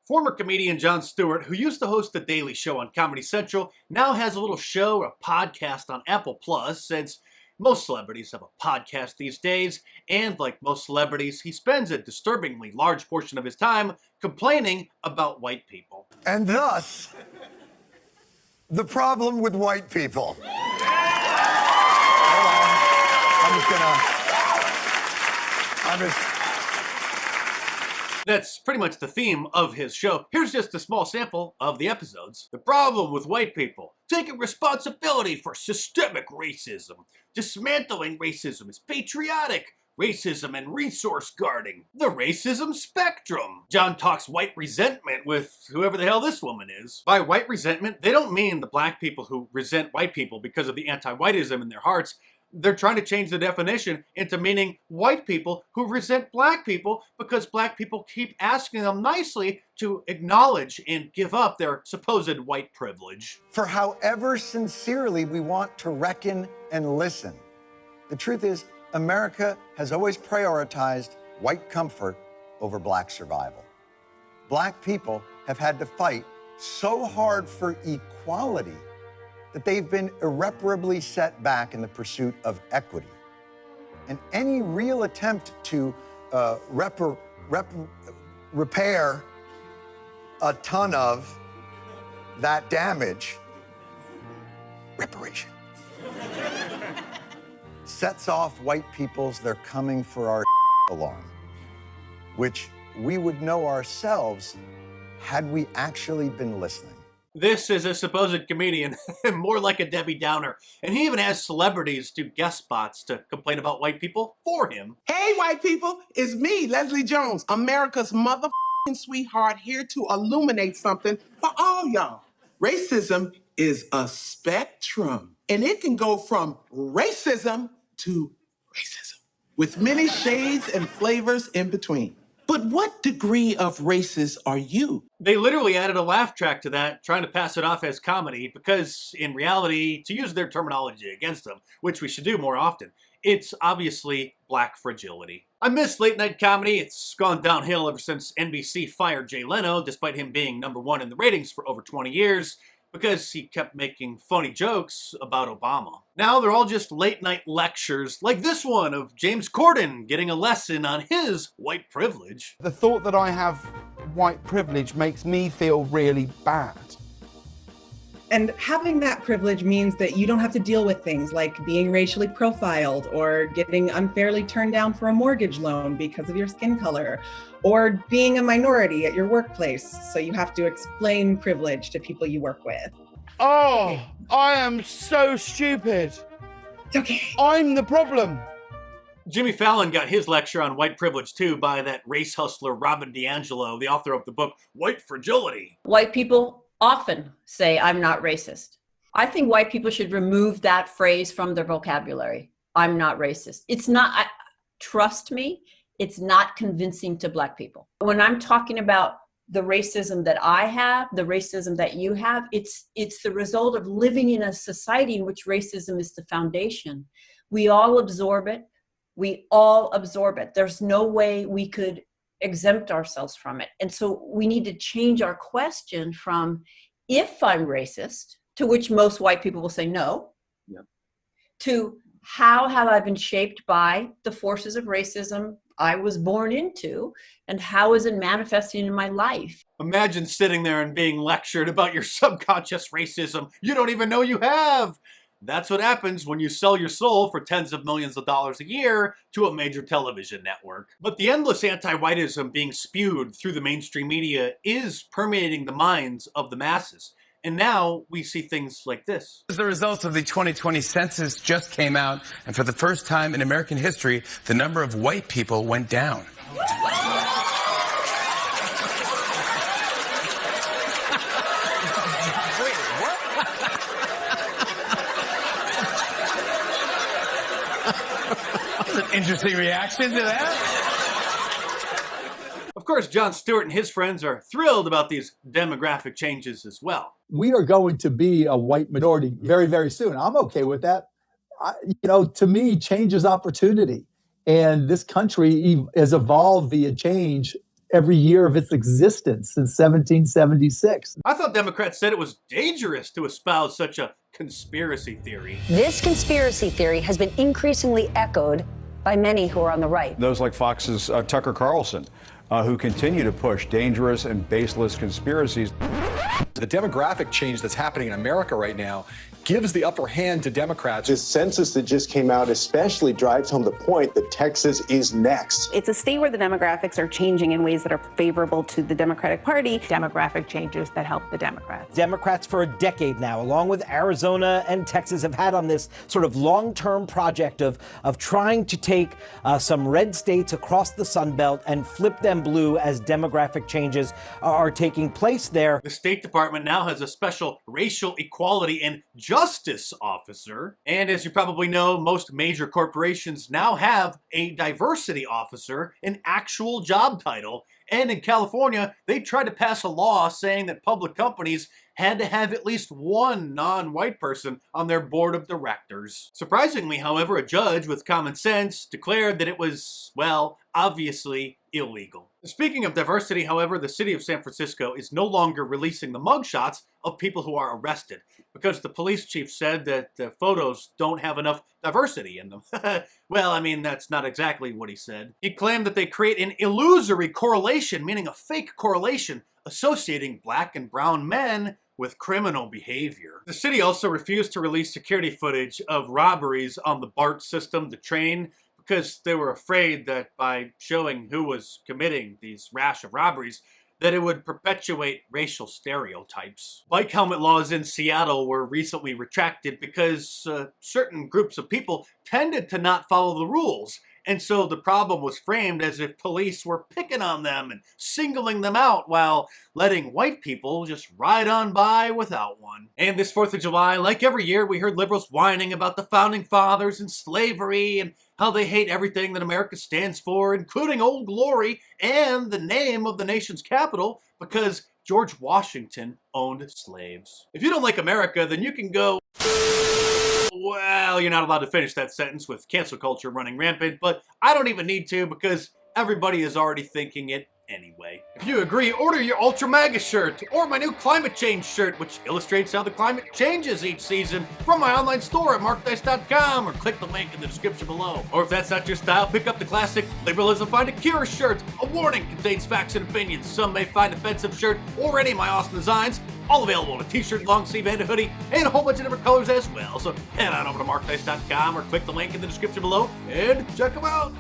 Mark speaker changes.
Speaker 1: Former comedian Jon Stewart, who used to host The Daily Show on Comedy Central, now has a little show, a podcast on Apple Plus, since most celebrities have a podcast these days, and like most celebrities, he spends a disturbingly large portion of his time complaining about white people.
Speaker 2: And thus, the problem with white people. Hold on.
Speaker 1: That's pretty much the theme of his show. Here's just a small sample of the episodes. The problem with white people: taking responsibility for systemic racism. Dismantling racism is patriotic. Racism and resource guarding. The racism spectrum. Jon talks white resentment with whoever the hell this woman is. By white resentment, they don't mean the black people who resent white people because of the anti-whiteism in their hearts. They're trying to change the definition into meaning white people who resent black people because black people keep asking them nicely to acknowledge and give up their supposed white privilege.
Speaker 2: For however sincerely we want to reckon and listen, the truth is America has always prioritized white comfort over black survival. Black people have had to fight so hard for equality that they've been irreparably set back in the pursuit of equity. And any real attempt to repair a ton of that damage, reparation, sets off white people's "they're coming for our" alarm, which we would know ourselves had we actually been listening.
Speaker 1: This is a supposed comedian, more like a Debbie Downer, and he even has celebrities do guest spots to complain about white people for him.
Speaker 3: Hey, white people, it's me, Leslie Jones, America's motherfucking sweetheart, here to illuminate something for all y'all. Racism is a spectrum, and it can go from racism to racism, with many shades and flavors in between. But what degree of racist are you?
Speaker 1: They literally added a laugh track to that, trying to pass it off as comedy, because in reality, to use their terminology against them, which we should do more often, it's obviously black fragility. I miss late night comedy. It's gone downhill ever since NBC fired Jay Leno, despite him being #1 in the ratings for over 20 years, because he kept making funny jokes about Obama. Now they're all just late night lectures, like this one of James Corden getting a lesson on his white privilege.
Speaker 4: The thought that I have white privilege makes me feel really bad.
Speaker 5: And having that privilege means that you don't have to deal with things like being racially profiled or getting unfairly turned down for a mortgage loan because of your skin color, or being a minority at your workplace, so you have to explain privilege to people you work with.
Speaker 4: Oh, I am so stupid.
Speaker 5: It's okay.
Speaker 4: I'm the problem.
Speaker 1: Jimmy Fallon got his lecture on white privilege too by that race hustler Robin DiAngelo, the author of the book White Fragility.
Speaker 6: White people often say, "I'm not racist." I think white people should remove that phrase from their vocabulary. I'm not racist. It's not, trust me, it's not convincing to black people. When I'm talking about the racism that I have, the racism that you have, it's the result of living in a society in which racism is the foundation. We all absorb it. We all absorb it. There's no way we could exempt ourselves from it. And so we need to change our question from if I'm racist, to which most white people will say no, to how have I been shaped by the forces of racism I was born into, and how is it manifesting in my life?
Speaker 1: Imagine sitting there and being lectured about your subconscious racism you don't even know you have. That's what happens when you sell your soul for tens of millions of dollars a year to a major television network. But the endless anti-whiteism being spewed through the mainstream media is permeating the minds of the masses. And now we see things like this.
Speaker 7: The results of the 2020 census just came out, and for the first time in American history, the number of white people went down. That's an interesting reaction to that.
Speaker 1: Of course, Jon Stewart and his friends are thrilled about these demographic changes as well.
Speaker 8: We are going to be a white minority very, very soon. I'm okay with that. To me, change is opportunity. And this country has evolved via change every year of its existence since 1776.
Speaker 1: I thought Democrats said it was dangerous to espouse such a conspiracy theory.
Speaker 9: This conspiracy theory has been increasingly echoed by many who are on the right.
Speaker 10: Those like Fox's Tucker Carlson, who continue to push dangerous and baseless conspiracies.
Speaker 11: The demographic change that's happening in America right now gives the upper hand to Democrats.
Speaker 12: This census that just came out especially drives home the point that Texas is next.
Speaker 13: It's a state where the demographics are changing in ways that are favorable to the Democratic Party.
Speaker 14: Demographic changes that help the Democrats.
Speaker 15: Democrats for a decade now, along with Arizona and Texas, have had on this sort of long-term project of trying to take some red states across the Sun Belt and flip them blue as demographic changes are taking place there.
Speaker 1: The State Department now has a special racial equality and justice officer. And as you probably know, most major corporations now have a diversity officer, an actual job title. And in California, they tried to pass a law saying that public companies had to have at least one non-white person on their board of directors. Surprisingly, however, a judge with common sense declared that it was, well, obviously illegal. Speaking of diversity, however, the city of San Francisco is no longer releasing the mugshots of people who are arrested because the police chief said that the photos don't have enough diversity in them. Well, I mean, that's not exactly what he said. He claimed that they create an illusory correlation, meaning a fake correlation, associating black and brown men with criminal behavior. The city also refused to release security footage of robberies on the BART system, the train, because they were afraid that by showing who was committing these rash of robberies, that it would perpetuate racial stereotypes. Bike helmet laws in Seattle were recently retracted because certain groups of people tended to not follow the rules. And so the problem was framed as if police were picking on them and singling them out while letting white people just ride on by without one. And this 4th of July, like every year, we heard liberals whining about the founding fathers and slavery and how they hate everything that America stands for, including Old Glory and the name of the nation's capital, because George Washington owned slaves. If you don't like America, then you can go... Well, you're not allowed to finish that sentence with cancel culture running rampant, but I don't even need to because everybody is already thinking it anyway. If you agree, order your Ultra MAGA shirt or my new climate change shirt, which illustrates how the climate changes each season, from my online store at markdice.com, or click the link in the description below. Or if that's not your style, pick up the classic Liberalism Find a Cure shirt. A warning, contains facts and opinions some may find offensive shirt, or any of my awesome designs. All available in a t-shirt, long sleeve, and a hoodie, and a whole bunch of different colors as well. So head on over to markdice.com or click the link in the description below and check them out.